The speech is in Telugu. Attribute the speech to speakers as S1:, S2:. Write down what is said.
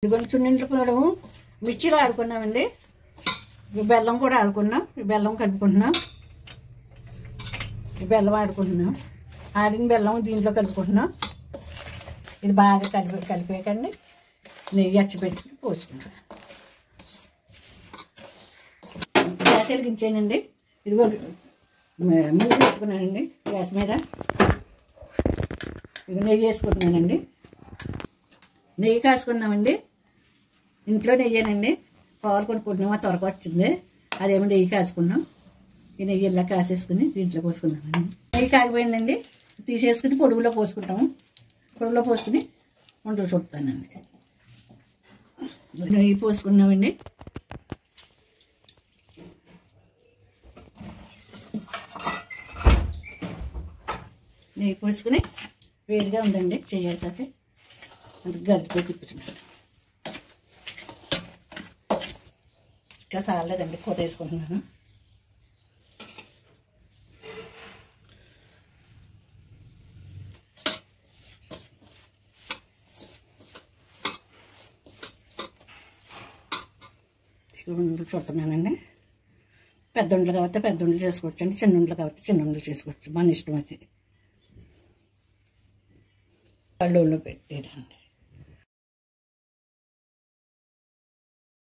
S1: ఇదిగోండి చున్నింట్లు కూడా మిర్చిలో ఆడుకున్నామండి. బెల్లం కూడా ఆడుకున్నాం. ఈ బెల్లం కలుపుకుంటున్నాం. ఈ బెల్లం ఆడుకుంటున్నాం. ఆడిన బెల్లం దీంట్లో కలుపుకుంటున్నాం. ఇది బాగా కలిపేకండి నెయ్యి అచ్చిపెట్టి పోసుకుంటాం. గ్యాస్ వెలిగించానండి. ఇదిగో మూడు పెట్టుకున్నానండి గ్యాస్ మీద. ఇది నెయ్యి వేసుకుంటున్నానండి. నెయ్యి కాసుకున్నామండి. ఇంట్లో నెయ్యేనండి. పాలు కొనుక్కుంటున్నాం. ఆ త్వరగా వచ్చింది. అదేమో నెయ్యి కాసుకున్నాం. ఈ నెయ్యి ఇలా కాసేసుకుని దీంట్లో పోసుకున్నామండి. నెయ్యి కాగిపోయిందండి. తీసేసుకుని పొడుగులో పోసుకుంటాము. పొడుగులో పోసుకుని వంటలు చుడతానండి. నెయ్యి పోసుకున్నామండి. నెయ్యి పోసుకుని వేడిగా ఉందండి. చెయ్యాలి కాక అందుకు గరిటెతో తిప్పుతున్నాను. ఇంకా సాలేదండి. కూర వేసుకుంటున్నాను. ఉండలు చుడుతున్నానండి. పెద్ద ఉండలు కాబట్టి పెద్ద ఉండలు చేసుకోవచ్చు అండి. చిన్న ఉండలు కాబట్టి చిన్న ఉండలు చేసుకోవచ్చు. మన ఇష్టం అది. పళ్ళులో పెట్టేదండి.